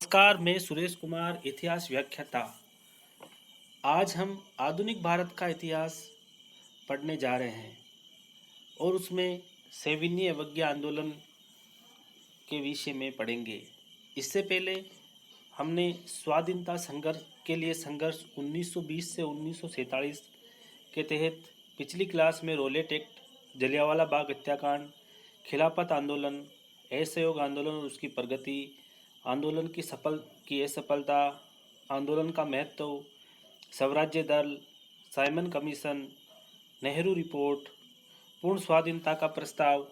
नमस्कार, मैं सुरेश कुमार, इतिहास व्याख्याता। आज हम आधुनिक भारत का इतिहास पढ़ने जा रहे हैं और उसमें सविनय अवज्ञा आंदोलन के विषय में पढ़ेंगे। इससे पहले हमने स्वाधीनता संघर्ष के लिए संघर्ष 1920 से 1947 के तहत पिछली क्लास में रोलेट एक्ट, जलियांवाला बाग हत्याकांड, खिलाफत आंदोलन, असहयोग आंदोलन और उसकी प्रगति, आंदोलन की असफलता, आंदोलन का महत्व, स्वराज्य दल, साइमन कमीशन, नेहरू रिपोर्ट, पूर्ण स्वाधीनता का प्रस्ताव,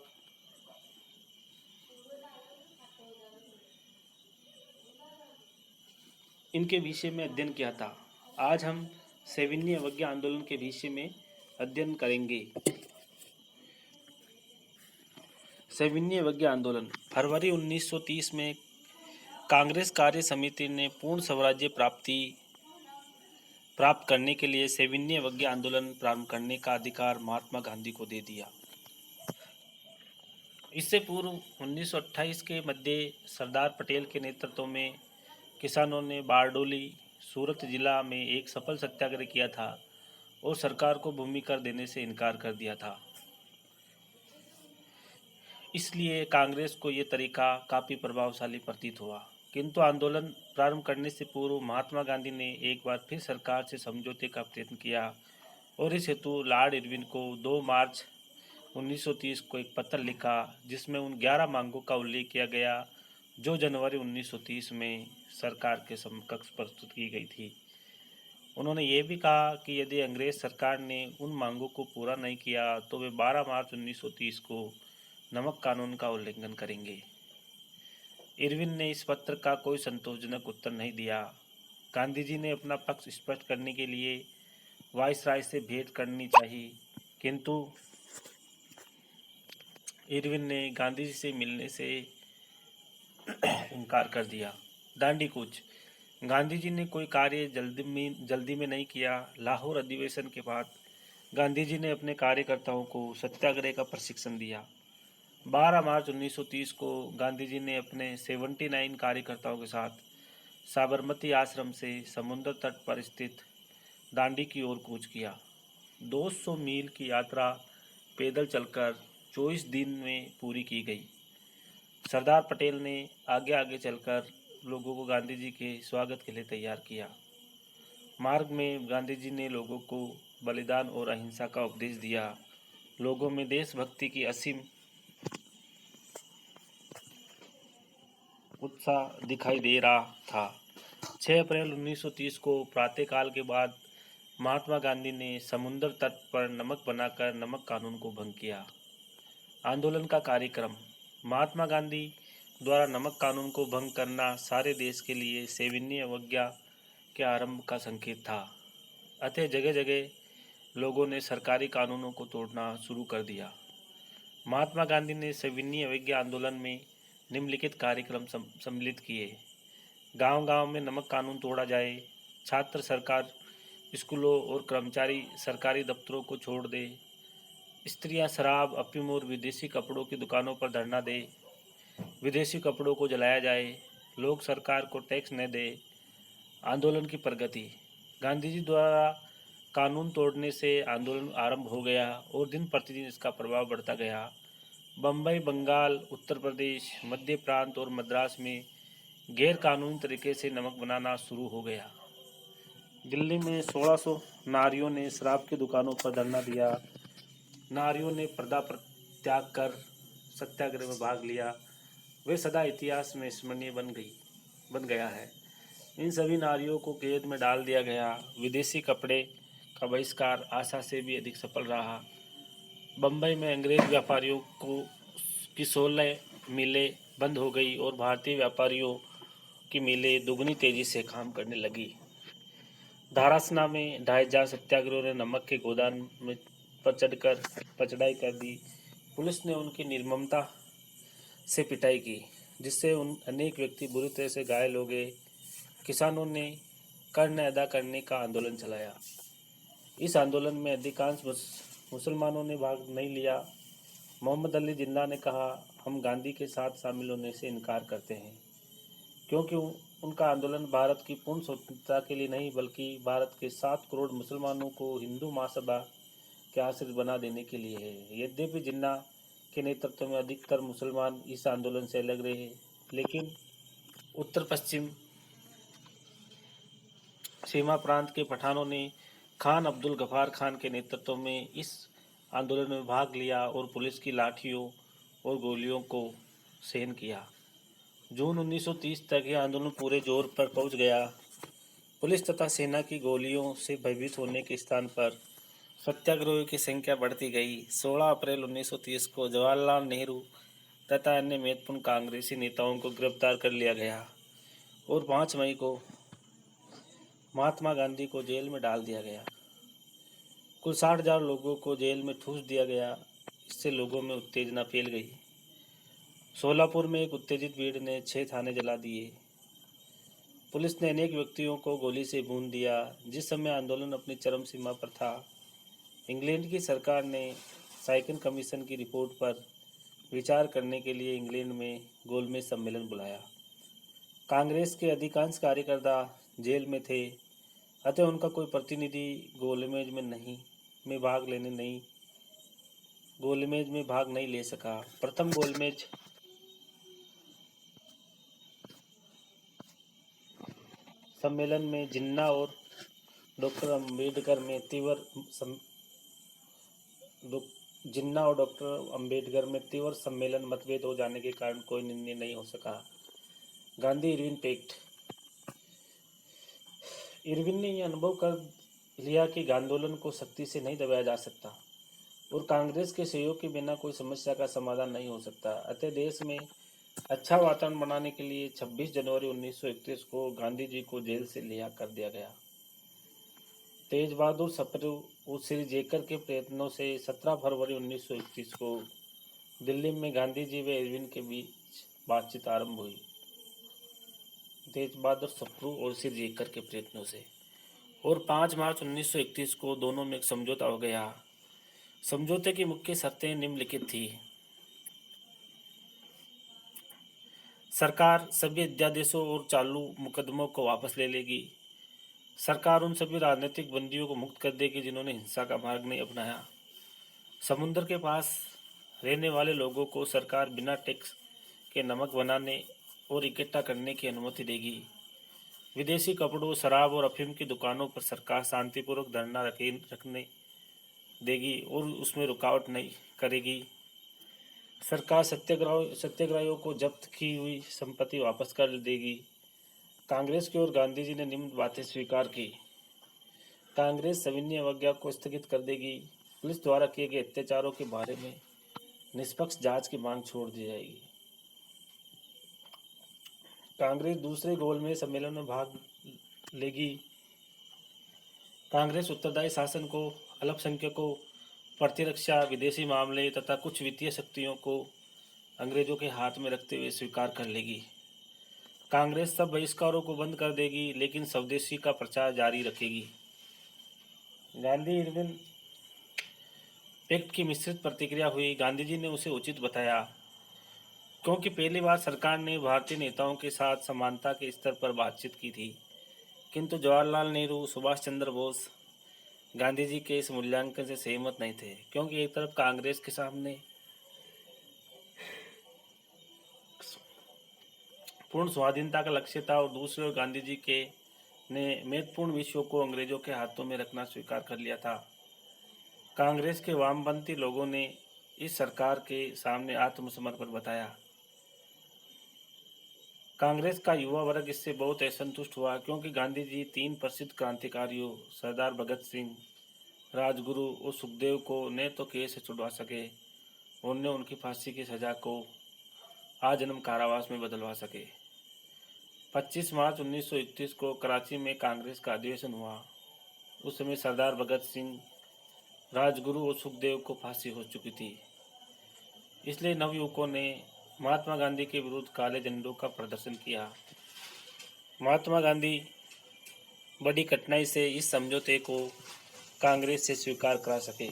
इनके विषय में अध्ययन किया था। आज हम सविनय अवज्ञा आंदोलन के विषय में अध्ययन करेंगे। सविनय अवज्ञा आंदोलन फरवरी 1930 में कांग्रेस कार्य समिति ने पूर्ण स्वराज्य प्राप्त करने के लिए सविनय अवज्ञा आंदोलन प्रारंभ करने का अधिकार महात्मा गांधी को दे दिया। इससे पूर्व 1928 के मध्य सरदार पटेल के नेतृत्व में किसानों ने बारडोली, सूरत जिला में एक सफल सत्याग्रह किया था और सरकार को भूमि कर देने से इनकार कर दिया था। इसलिए कांग्रेस को ये तरीका काफ़ी प्रभावशाली प्रतीत हुआ। किंतु आंदोलन प्रारंभ करने से पूर्व महात्मा गांधी ने एक बार फिर सरकार से समझौते का प्रयत्न किया और इस हेतु लॉर्ड इरविन को 2 मार्च 1930 को एक पत्र लिखा, जिसमें उन 11 मांगों का उल्लेख किया गया जो जनवरी 1930 में सरकार के समकक्ष प्रस्तुत की गई थी। उन्होंने ये भी कहा कि यदि अंग्रेज सरकार ने उन मांगों को पूरा नहीं किया तो वे 12 मार्च 1930 को नमक कानून का उल्लंघन करेंगे। इरविन ने इस पत्र का कोई संतोषजनक उत्तर नहीं दिया। गांधी जी ने अपना पक्ष स्पष्ट करने के लिए वायसराय से भेंट करनी चाहिए, किंतु इरविन ने गांधी जी से मिलने से इनकार कर दिया। दांडी कूच। गांधी जी ने कोई कार्य जल्दी में नहीं किया। लाहौर अधिवेशन के बाद गांधी जी ने अपने कार्यकर्ताओं को सत्याग्रह का प्रशिक्षण दिया। 12 मार्च 1930 को गांधी जी ने अपने 79 कार्यकर्ताओं के साथ साबरमती आश्रम से समुद्र तट पर स्थित दांडी की ओर कूच किया। 200 मील की यात्रा पैदल चलकर 24 दिन में पूरी की गई। सरदार पटेल ने आगे आगे चलकर लोगों को गांधी जी के स्वागत के लिए तैयार किया। मार्ग में गांधी जी ने लोगों को बलिदान और अहिंसा का उपदेश दिया। लोगों में देशभक्ति की असीम उत्साह दिखाई दे रहा था। 6 अप्रैल 1930 को प्रातःकाल के बाद महात्मा गांधी ने समुद्र तट पर नमक बनाकर नमक कानून को भंग किया। आंदोलन का कार्यक्रम। महात्मा गांधी द्वारा नमक कानून को भंग करना सारे देश के लिए सविनय अवज्ञा के आरंभ का संकेत था। अतः जगह जगह लोगों ने सरकारी कानूनों को तोड़ना शुरू कर दिया। महात्मा गांधी ने सविनय अवज्ञा आंदोलन में निम्नलिखित कार्यक्रम सम्मिलित किए। गांव-गांव में नमक कानून तोड़ा जाए। छात्र सरकार स्कूलों और कर्मचारी सरकारी दफ्तरों को छोड़ दे। स्त्रियां शराब, अफीम और विदेशी कपड़ों की दुकानों पर धरना दे। विदेशी कपड़ों को जलाया जाए। लोग सरकार को टैक्स न दे। आंदोलन की प्रगति। गांधी जी द्वारा कानून तोड़ने से आंदोलन आरंभ हो गया और दिन प्रतिदिन इसका प्रभाव बढ़ता गया। बम्बई, बंगाल, उत्तर प्रदेश, मध्य प्रांत और मद्रास में गैर कानूनी तरीके से नमक बनाना शुरू हो गया। दिल्ली में 1600 नारियों ने शराब की दुकानों पर धरना दिया। नारियों ने पर्दा त्याग कर सत्याग्रह में भाग लिया। वे सदा इतिहास में स्मरणीय बन गया है। इन सभी नारियों को कैद में डाल दिया गया। विदेशी कपड़े का बहिष्कार आशा से भी अधिक सफल रहा। बम्बई में अंग्रेज व्यापारियों की 16 मिलें बंद हो गई और भारतीय व्यापारियों की मिलें दुगनी तेजी से काम करने लगी। धारासना में 2500 सत्याग्रहियों ने नमक के गोदाम में पर चढ़कर पचड़ाई कर दी। पुलिस ने उनकी निर्ममता से पिटाई की, जिससे अनेक व्यक्ति बुरी तरह से घायल हो गए। किसानों ने कर न अदा करने का आंदोलन चलाया। इस आंदोलन में अधिकांश मुसलमानों ने भाग नहीं लिया। मोहम्मद अली जिन्ना ने कहा, हम गांधी के साथ शामिल होने से इनकार करते हैं, क्योंकि उनका आंदोलन भारत की पूर्ण स्वतंत्रता के लिए नहीं बल्कि भारत के 7 करोड़ मुसलमानों को हिंदू महासभा के आश्रित बना देने के लिए है। यद्यपि जिन्ना के नेतृत्व में अधिकतर मुसलमान इस आंदोलन से अलग रहे, लेकिन उत्तर पश्चिम सीमा प्रांत के पठानों ने खान अब्दुल गफार खान के नेतृत्व में इस आंदोलन में भाग लिया और पुलिस की लाठियों और गोलियों को सहन किया। जून 1930 तक यह आंदोलन पूरे जोर पर पहुंच गया। पुलिस तथा सेना की गोलियों से भयभीत होने के स्थान पर सत्याग्रहियों की संख्या बढ़ती गई। 16 अप्रैल 1930 को जवाहरलाल नेहरू तथा अन्य महत्वपूर्ण कांग्रेसी नेताओं को गिरफ्तार कर लिया गया और 5 मई को महात्मा गांधी को जेल में डाल दिया गया। कुल 60,000 लोगों को जेल में ठूस दिया गया। इससे लोगों में उत्तेजना फैल गई। सोलापुर में एक उत्तेजित भीड़ ने 6 थाने जला दिए। पुलिस ने अनेक व्यक्तियों को गोली से भून दिया। जिस समय आंदोलन अपनी चरम सीमा पर था, इंग्लैंड की सरकार ने साइकिल कमीशन की रिपोर्ट पर विचार करने के लिए इंग्लैंड में गोलमेज सम्मेलन बुलाया। कांग्रेस के अधिकांश कार्यकर्ता जेल में थे, अतः उनका कोई प्रतिनिधि गोलमेज में भाग नहीं ले सका। प्रथम गोलमेज सम्मेलन में जिन्ना और डॉक्टर अंबेडकर में तीव्र सम्मेलन मतभेद हो जाने के कारण कोई निर्णय नहीं हो सका। Gandhi Irwin pact. इरविन ने यह अनुभव कर लिया कि आंदोलन को सख्ती से नहीं दबाया जा सकता और कांग्रेस के सहयोग के बिना कोई समस्या का समाधान नहीं हो सकता। अतः देश में अच्छा वातावरण बनाने के लिए 26 जनवरी 1931 को गांधी जी को जेल से रिहा कर दिया गया। तेज बहादुर सप्रू और श्री जेकर के प्रयत्नों से 17 फरवरी 1931 को दिल्ली में गांधी जी व इरविन के बीच बातचीत आरंभ हुई। तेज बहादुर सप्रू और श्री जेकर के प्रयत्नों से और 5 मार्च 1931 को दोनों में एक समझौता हो गया। समझौते की मुख्य शर्तें निम्नलिखित थी। सरकार सभी अध्यादेशों और चालू मुकदमों को वापस ले लेगी। सरकार उन सभी राजनीतिक बंदियों को मुक्त कर देगी जिन्होंने हिंसा का मार्ग नहीं अपनाया। समुद्र के पास रहने वाले लोगों को सरकार बिना टैक्स के नमक बनाने और इकट्ठा करने की अनुमति देगी। विदेशी कपड़ों, शराब और अफीम की दुकानों पर सरकार शांतिपूर्वक धरना रखने देगी और उसमें रुकावट नहीं करेगी। सरकार सत्याग्रहियों को जब्त की हुई संपत्ति वापस कर देगी। कांग्रेस की ओर गांधी जी ने निम्न बातें स्वीकार की। कांग्रेस सविनय अवज्ञा को स्थगित कर देगी। पुलिस द्वारा किए गए अत्याचारों के बारे में निष्पक्ष जांच की मांग छोड़ दी जाएगी। कांग्रेस दूसरे गोलमेज सम्मेलन में भाग लेगी। कांग्रेस उत्तरदायी शासन को, अल्पसंख्यकों, प्रतिरक्षा, विदेशी मामले तथा कुछ वित्तीय शक्तियों को अंग्रेजों के हाथ में रखते हुए स्वीकार कर लेगी। कांग्रेस सब बहिष्कारों को बंद कर देगी, लेकिन स्वदेशी का प्रचार जारी रखेगी। गांधी इरविन पैक्ट की मिश्रित प्रतिक्रिया हुई। गांधी जी ने उसे उचित बताया क्योंकि पहली बार सरकार ने भारतीय नेताओं के साथ समानता के स्तर पर बातचीत की थी, किंतु जवाहरलाल नेहरू, सुभाष चंद्र बोस गांधी जी के इस मूल्यांकन से सहमत नहीं थे, क्योंकि एक तरफ कांग्रेस के सामने पूर्ण स्वाधीनता का लक्ष्य था और दूसरी ओर गांधी जी के ने महत्वपूर्ण विषयों को अंग्रेजों के हाथों में रखना स्वीकार कर लिया था। कांग्रेस के वामपंथी लोगों ने इस सरकार के सामने आत्मसमर्पण बताया। कांग्रेस का युवा वर्ग इससे बहुत असंतुष्ट हुआ, क्योंकि गांधी जी 3 प्रसिद्ध क्रांतिकारियों सरदार भगत सिंह, राजगुरु और सुखदेव को न तो केस से छुड़वा सके और न उनकी फांसी की सजा को आजन्म कारावास में बदलवा सके। 25 मार्च 1931 को कराची में कांग्रेस का अधिवेशन हुआ। उस समय सरदार भगत सिंह, राजगुरु और सुखदेव को फांसी हो चुकी थी। इसलिए नवयुवकों ने महात्मा गांधी के विरुद्ध काले झंडों का प्रदर्शन किया। महात्मा गांधी बड़ी कठिनाई से इस समझौते को कांग्रेस से स्वीकार करा सके।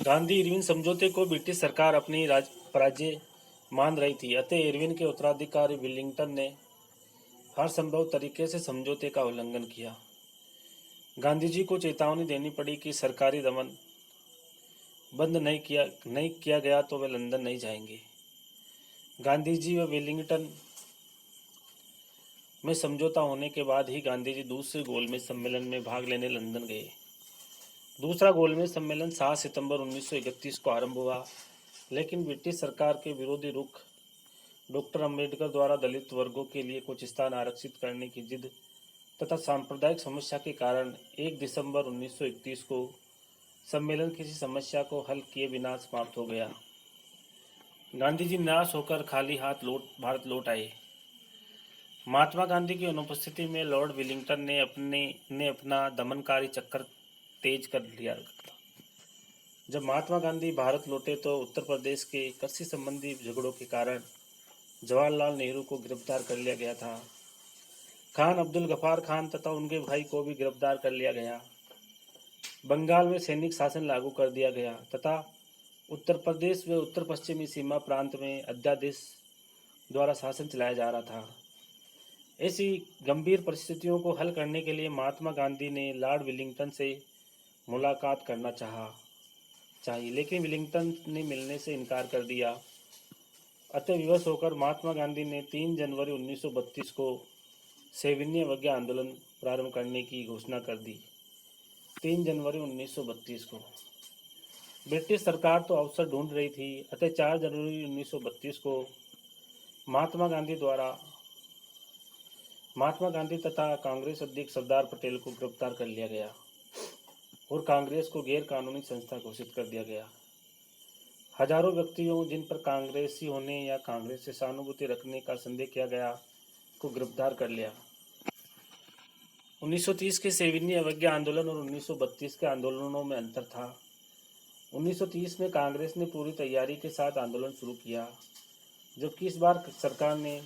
गांधी इरविन समझौते को ब्रिटिश सरकार अपनी राज्य मान रही थी, अतः इरविन के उत्तराधिकारी विलिंगटन ने हर संभव तरीके से समझौते का उल्लंघन किया। गांधी जी को चेतावनी देनी पड़ी कि सरकारी दमन बंद नहीं किया गया तो वे लंदन नहीं जाएंगे। गांधी जी व वेलिंगटन में समझौता होने के बाद ही गांधी जी दूसरे गोलमेज सम्मेलन में भाग लेने लंदन गए। दूसरा गोलमेज सम्मेलन 7 सितंबर 1931 को आरंभ हुआ, लेकिन ब्रिटिश सरकार के विरोधी रुख, डॉक्टर अंबेडकर द्वारा दलित वर्गों के लिए कुछ स्थान आरक्षित करने की जिद तथा सांप्रदायिक समस्या के कारण 1 दिसंबर 1931 को सम्मेलन किसी समस्या को हल किए बिना समाप्त हो गया। गांधी जी निराश होकर खाली हाथ भारत लौट आए। महात्मा गांधी की अनुपस्थिति में लॉर्ड विलिंगटन ने अपना दमनकारी चक्कर तेज कर लिया था। जब महात्मा गांधी भारत लौटे तो उत्तर प्रदेश के कृषि संबंधी झगड़ों के कारण जवाहरलाल नेहरू को गिरफ्तार कर लिया गया था। खान अब्दुल गफार खान तथा उनके भाई को भी गिरफ्तार कर लिया गया। बंगाल में सैनिक शासन लागू कर दिया गया तथा उत्तर प्रदेश व उत्तर पश्चिमी सीमा प्रांत में अध्यादेश द्वारा शासन चलाया जा रहा था। ऐसी गंभीर परिस्थितियों को हल करने के लिए महात्मा गांधी ने लॉर्ड विलिंगटन से मुलाकात करना चाहिए, लेकिन विलिंगटन ने मिलने से इनकार कर दिया। अतः विवश होकर महात्मा गांधी ने 3 जनवरी 1932 को सविनय अवज्ञा आंदोलन प्रारंभ करने की घोषणा कर दी। 3 जनवरी 1932 को ब्रिटिश सरकार तो अवसर ढूंढ रही थी, अतः 4 जनवरी 1932 को महात्मा गांधी तथा कांग्रेस अध्यक्ष सरदार पटेल को गिरफ्तार कर लिया गया और कांग्रेस को गैर कानूनी संस्था घोषित कर दिया गया। हजारों व्यक्तियों जिन पर कांग्रेसी होने या कांग्रेस से सहानुभूति रखने का संदेह किया गया को गिरफ्तार कर लिया। 1930 के सविनय अवज्ञा आंदोलन और 1932 के आंदोलनों में अंतर था। 1930 में कांग्रेस ने पूरी तैयारी के साथ आंदोलन शुरू किया, जबकि इस बार सरकार ने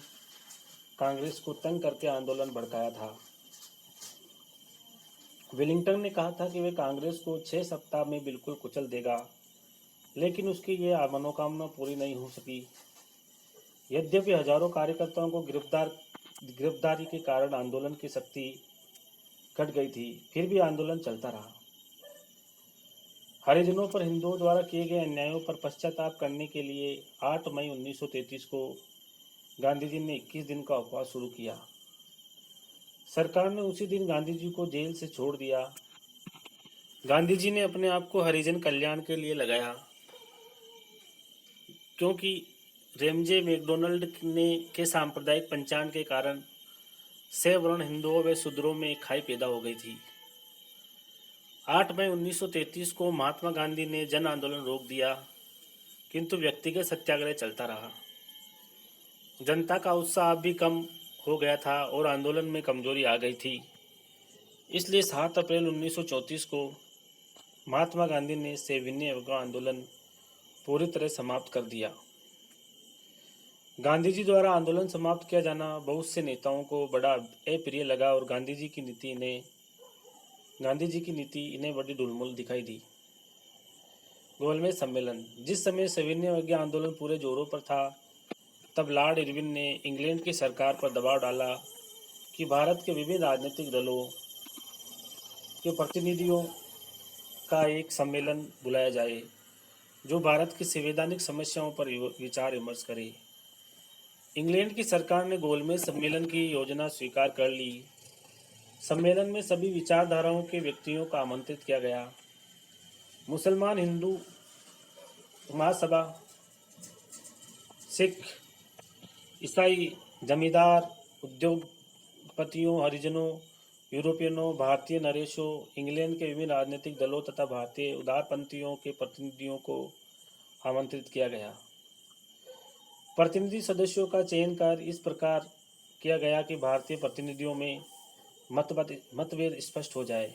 कांग्रेस को तंग करके आंदोलन भड़काया था। विलिंगटन ने कहा था कि वे कांग्रेस को 6 सप्ताह में बिल्कुल कुचल देगा, लेकिन उसकी यह मनोकामना पूरी नहीं हो सकी। यद्यपि हजारों कार्यकर्ताओं को गिरफ्तारी के कारण आंदोलन की शक्ति घट गई थी, फिर भी आंदोलन चलता रहा। हरिजनों पर हिंदुओं द्वारा किए गए अन्यायों पर पश्चाताप करने के लिए 8 मई 1933 को गांधी जी ने 21 दिन का उपवास शुरू किया। सरकार ने उसी दिन गांधी जी को जेल से छोड़ दिया। गांधी जी ने अपने आप को हरिजन कल्याण के लिए लगाया, क्योंकि रेमजे मैकडोनल्ड के सांप्रदायिक पंचांग के कारण सवर्ण हिंदुओं व शूद्रों में खाई पैदा हो गई थी। 8 मई 1933 को महात्मा गांधी ने जन आंदोलन रोक दिया, किंतु व्यक्तिगत सत्याग्रह चलता रहा। जनता का उत्साह भी कम हो गया था और आंदोलन में कमजोरी आ गई थी। इसलिए 7 अप्रैल 1934 को महात्मा गांधी ने सविनय अवज्ञा आंदोलन पूरी तरह समाप्त कर दिया। गांधी जी द्वारा आंदोलन समाप्त किया जाना बहुत से नेताओं को बड़ा अप्रिय लगा और गांधी जी की नीति इन्हें बड़ी ढुलमुल दिखाई दी। गोलमेज सम्मेलन। जिस समय सविनय अवज्ञा आंदोलन पूरे जोरों पर था, तब लॉर्ड इरविन ने इंग्लैंड की सरकार पर दबाव डाला कि भारत के विभिन्न राजनीतिक दलों के प्रतिनिधियों का एक सम्मेलन बुलाया जाए, जो भारत की संवैधानिक समस्याओं पर विचार विमर्श करे। इंग्लैंड की सरकार ने गोलमेज सम्मेलन की योजना स्वीकार कर ली। सम्मेलन में सभी विचारधाराओं के व्यक्तियों का आमंत्रित किया गया। मुसलमान, हिंदू, महासभा, सिख, ईसाई, जमींदार, उद्योगपतियों, हरिजनों, यूरोपियनों, भारतीय नरेशों, इंग्लैंड के विभिन्न राजनीतिक दलों तथा भारतीय उदारपंथियों के प्रतिनिधियों को आमंत्रित किया गया। प्रतिनिधि सदस्यों का चयन कर इस प्रकार किया गया कि भारतीय प्रतिनिधियों में मतभेद स्पष्ट हो जाए।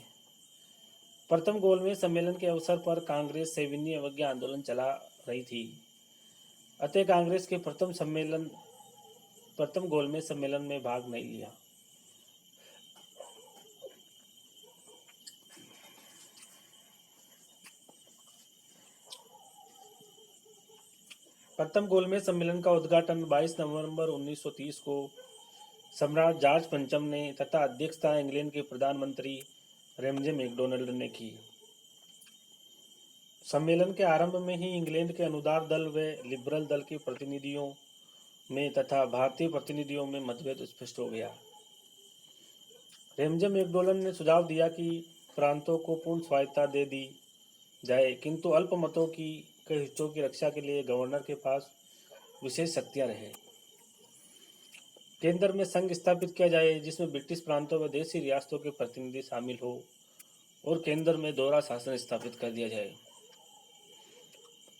प्रथम गोलमेज सम्मेलन के अवसर पर कांग्रेस सविनय अवज्ञा आंदोलन चला रही थी, अतः कांग्रेस के प्रथम गोलमेज सम्मेलन में भाग नहीं लिया। प्रथम गोलमेज सम्मेलन का उद्घाटन 22 नवंबर 1930 को सम्राट जॉर्ज पंचम ने तथा अध्यक्षता इंग्लैंड के प्रधानमंत्री रेमजे मैकडोनाल्ड ने की। सम्मेलन के आरंभ में ही इंग्लैंड के अनुदार दल व लिबरल दल के प्रतिनिधियों में तथा भारतीय प्रतिनिधियों में मतभेद स्पष्ट हो गया। रेमजे मैकडोनाल्ड ने सुझाव दिया कि प्रांतों को पूर्ण स्वायत्तता दे दी जाए, किंतु अल्पमतों के हिस्सों की रक्षा के लिए गवर्नर के पास विशेष शक्तियां रहे। केंद्र में संघ स्थापित किया जाए जिसमें ब्रिटिश प्रांतों व देशी रियासतों के प्रतिनिधि शामिल हो और केंद्र में दोहरा शासन स्थापित कर दिया जाए।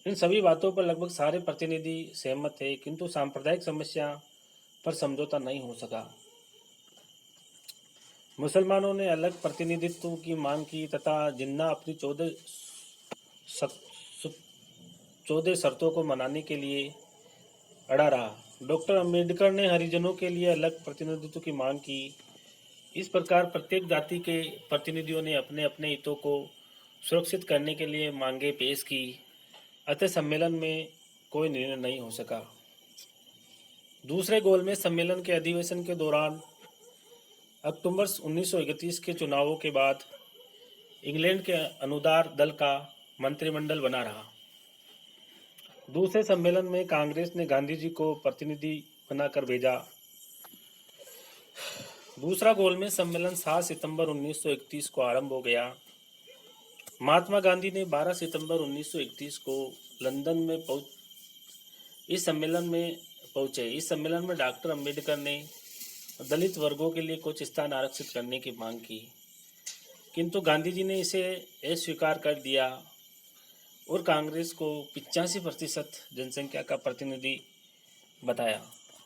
इन सभी बातों पर लगभग सारे प्रतिनिधि सहमत थे, किंतु सांप्रदायिक समस्या पर समझौता नहीं हो सका। मुसलमानों ने अलग प्रतिनिधित्व की मांग की तथा जिन्ना अपनी 14 शर्तों को मनाने के लिए अड़ा रहा। डॉक्टर अंबेडकर ने हरिजनों के लिए अलग प्रतिनिधित्व की मांग की। इस प्रकार प्रत्येक जाति के प्रतिनिधियों ने अपने अपने हितों को सुरक्षित करने के लिए मांगे पेश की, अतः सम्मेलन में कोई निर्णय नहीं हो सका। दूसरे गोलमेज सम्मेलन के अधिवेशन के दौरान अक्टूबर 1931 के चुनावों के बाद इंग्लैंड के अनुदार दल का मंत्रिमंडल बना रहा। दूसरे सम्मेलन में कांग्रेस ने गांधी जी को प्रतिनिधि बनाकर भेजा। दूसरा गोलमेज सम्मेलन 7 सितंबर 1931 को आरंभ हो गया। महात्मा गांधी ने 12 सितंबर 1931 को लंदन में इस सम्मेलन में डॉक्टर अंबेडकर ने दलित वर्गों के लिए कुछ स्थान आरक्षित करने की मांग की, किंतु गांधी जी ने इसे अस्वीकार कर दिया और कांग्रेस को 85% जनसंख्या का प्रतिनिधि बताया।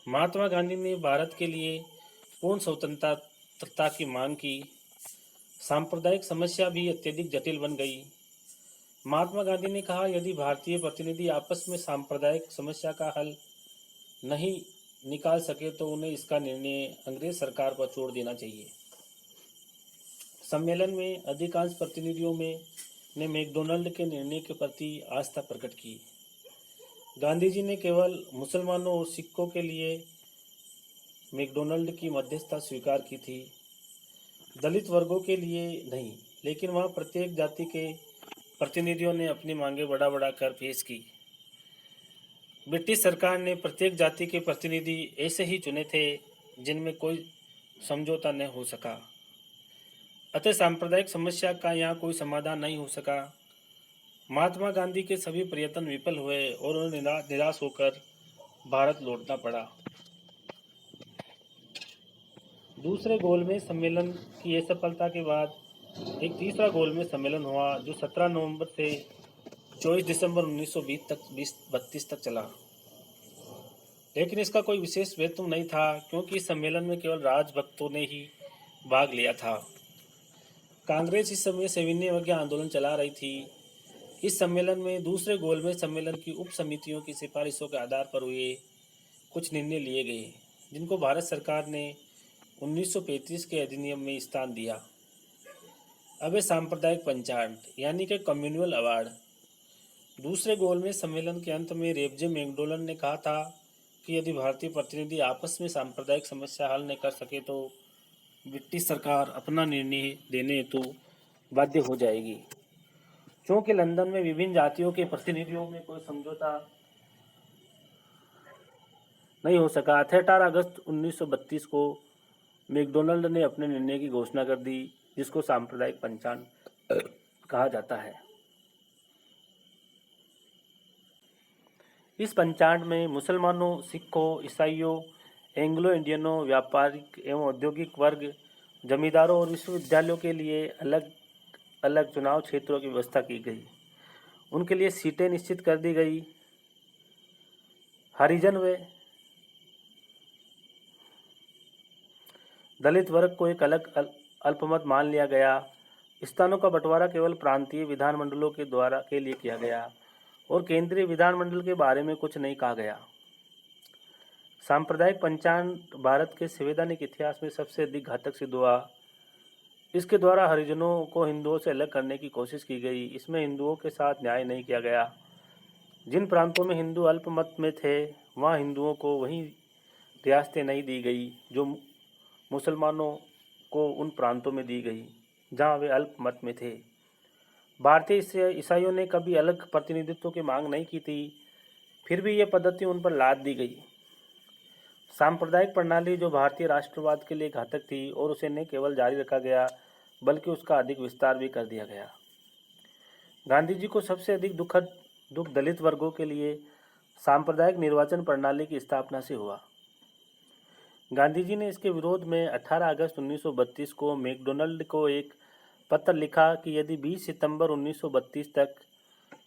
महात्मा गांधी ने भारत के लिए पूर्ण स्वतंत्रता की मांग की। सांप्रदायिक समस्या भी अत्यधिक जटिल बन गई। महात्मा गांधी ने कहा, यदि भारतीय प्रतिनिधि आपस में सांप्रदायिक समस्या का हल नहीं निकाल सके तो उन्हें इसका निर्णय अंग्रेज सरकार पर छोड़ देना चाहिए। सम्मेलन में अधिकांश प्रतिनिधियों ने मैकडोनाल्ड के निर्णय के प्रति आस्था प्रकट की। गांधी जी ने केवल मुसलमानों और सिखों के लिए मैकडोनाल्ड की मध्यस्थता स्वीकार की थी, दलित वर्गों के लिए नहीं, लेकिन वहाँ प्रत्येक जाति के प्रतिनिधियों ने अपनी मांगे बढ़ा कर पेश की। ब्रिटिश सरकार ने प्रत्येक जाति के प्रतिनिधि ऐसे ही चुने थे जिनमें कोई समझौता न हो सका, अतः सांप्रदायिक समस्या का यहाँ कोई समाधान नहीं हो सका। महात्मा गांधी के सभी प्रयत्न विफल हुए और उन्हें निराश होकर भारत लौटना पड़ा। दूसरे गोलमेज सम्मेलन की असफलता के बाद एक तीसरा गोलमेज सम्मेलन हुआ जो 17 नवंबर से 24 दिसंबर 1932 तक चला, लेकिन इसका कोई विशेष महत्व नहीं था क्योंकि इस सम्मेलन में केवल राजभक्तों ने ही भाग लिया था। कांग्रेस इस समय सविनय अवज्ञा आंदोलन चला रही थी। इस सम्मेलन में दूसरे गोलमेज सम्मेलन की उप समितियों की सिफारिशों के आधार पर हुए कुछ निर्णय लिए गए, जिनको भारत सरकार ने 1935 के अधिनियम में स्थान दिया। अब सांप्रदायिक पंचायत यानी कि कम्युनल अवार्ड। दूसरे गोलमेज सम्मेलन के अंत में रेमजे मैकडोनाल्ड ने कहा था कि यदि भारतीय प्रतिनिधि आपस में सांप्रदायिक समस्या हल न कर सके तो ब्रिटिश सरकार अपना निर्णय देने हेतु बाध्य हो जाएगी। क्योंकि लंदन में विभिन्न जातियों के प्रतिनिधियों में कोई समझौता नहीं हो सका, 18 अगस्त 1932 को मैकडोनाल्ड ने अपने निर्णय की घोषणा कर दी, जिसको सांप्रदायिक पंचायत कहा जाता है। इस पंचायत में मुसलमानों, सिखों, ईसाइयों, एंग्लो इंडियनों, व्यापारिक एवं औद्योगिक वर्ग, जमींदारों और विश्वविद्यालयों के लिए अलग अलग चुनाव क्षेत्रों की व्यवस्था की गई। उनके लिए सीटें निश्चित कर दी गई। हरिजन व दलित वर्ग को एक अलग अल्पमत मान लिया गया। स्थानों का बंटवारा केवल प्रांतीय विधानमंडलों के लिए किया गया और केंद्रीय विधानमंडल के बारे में कुछ नहीं कहा गया। सांप्रदायिक पंचायत भारत के संवैधानिक इतिहास में सबसे अधिक घातक सिद्ध हुआ। इसके द्वारा हरिजनों को हिंदुओं से अलग करने की कोशिश की गई। इसमें हिंदुओं के साथ न्याय नहीं किया गया। जिन प्रांतों में हिंदू अल्पमत में थे वहाँ हिंदुओं को वही रियासतें नहीं दी गई जो मुसलमानों को उन प्रांतों में दी गई जहाँ वे अल्पमत में थे। भारतीय ईसाइयों ने कभी अलग प्रतिनिधित्व की मांग नहीं की थी, फिर भी ये पद्धति उन पर लाद दी गई। सांप्रदायिक प्रणाली जो भारतीय राष्ट्रवाद के लिए घातक थी और उसे न केवल जारी रखा गया बल्कि उसका अधिक विस्तार भी कर दिया गया। गांधी जी को सबसे अधिक दुख दलित वर्गों के लिए सांप्रदायिक निर्वाचन प्रणाली की स्थापना से हुआ। गांधी जी ने इसके विरोध में 18 अगस्त 1932 को मैकडॉनल्ड को एक पत्र लिखा कि यदि 20 सितंबर 1932 तक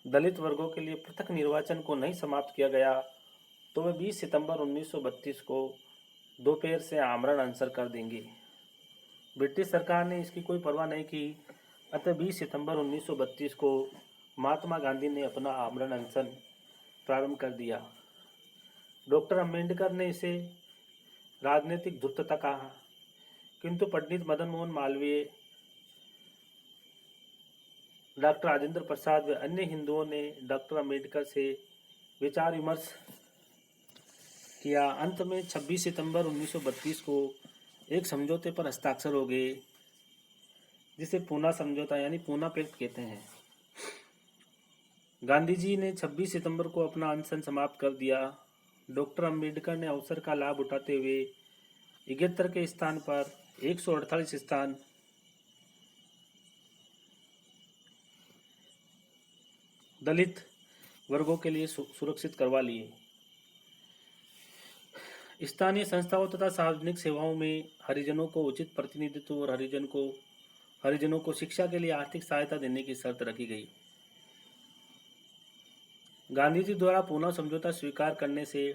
दलित वर्गों के लिए पृथक निर्वाचन को नहीं समाप्त किया गया तो वे 20 सितंबर 1932 को दोपहर से आमरण अनशन कर देंगे। ब्रिटिश सरकार ने इसकी कोई परवाह नहीं की, अतः 20 सितंबर 1932 को महात्मा गांधी ने अपना आमरण अनशन प्रारंभ कर दिया। डॉक्टर अम्बेडकर ने इसे राजनीतिक धूर्तता कहा, किंतु पंडित मदन मोहन मालवीय, डॉक्टर राजेंद्र प्रसाद व अन्य हिंदुओं ने डॉक्टर अम्बेडकर से विचार विमर्श किया। अंत में 26 सितंबर 1932 को एक समझौते पर हस्ताक्षर हो गए, जिसे पूना समझौता यानी पूना पैक्ट कहते हैं। गांधी जी ने 26 सितंबर को अपना अनशन समाप्त कर दिया। डॉक्टर अम्बेडकर ने अवसर का लाभ उठाते हुए 71 के स्थान पर 148 स्थान दलित वर्गों के लिए सुरक्षित करवा लिए। स्थानीय संस्थाओं तथा सार्वजनिक सेवाओं में हरिजनों को उचित प्रतिनिधित्व और हरिजनों को शिक्षा के लिए आर्थिक सहायता देने की शर्त रखी गई। गांधी जी द्वारा पूना समझौता स्वीकार करने से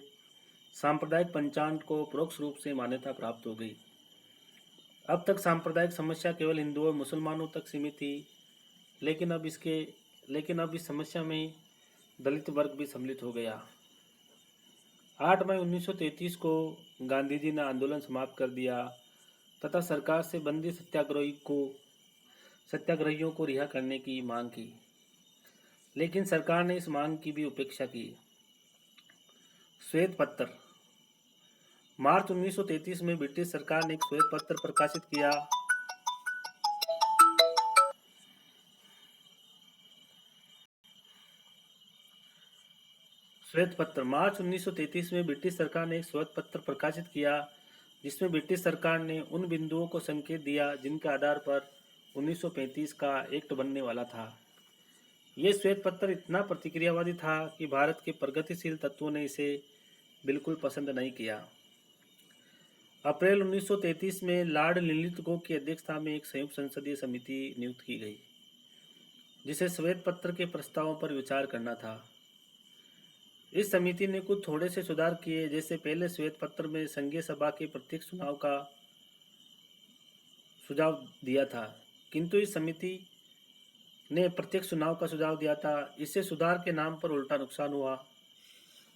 सांप्रदायिक पंचांग को परोक्ष रूप से मान्यता प्राप्त हो गई। अब तक सांप्रदायिक समस्या केवल हिंदुओं और मुसलमानों तक सीमित थी, लेकिन अब इस समस्या में दलित वर्ग भी सम्मिलित हो गया। 8 मई 1933 को गांधी जी ने आंदोलन समाप्त कर दिया तथा सरकार से बंदी सत्याग्रहियों को रिहा करने की मांग की, लेकिन सरकार ने इस मांग की भी उपेक्षा की। श्वेत पत्र। मार्च 1933 में ब्रिटिश सरकार ने एक श्वेत पत्र प्रकाशित किया। मार्च 1933 में ब्रिटिश सरकार ने एक श्वेत पत्र प्रकाशित किया, जिसमें ब्रिटिश सरकार ने उन बिंदुओं को संकेत दिया जिनके आधार पर 1935 का एक्ट बनने वाला था। यह श्वेत पत्र इतना प्रतिक्रियावादी था कि भारत के प्रगतिशील तत्वों ने इसे बिल्कुल पसंद नहीं किया। अप्रैल 1933 में लॉर्ड लिनलिथगो की अध्यक्षता में एक संयुक्त संसदीय समिति नियुक्त की गई, जिसे श्वेत पत्र के प्रस्तावों पर विचार करना था। इस समिति ने कुछ थोड़े से सुधार किए, जैसे पहले श्वेत पत्र में संघीय सभा के प्रत्यक्ष चुनाव का सुझाव दिया था, किंतु इस समिति ने प्रत्यक्ष चुनाव का सुझाव दिया था। इससे सुधार के नाम पर उल्टा नुकसान हुआ।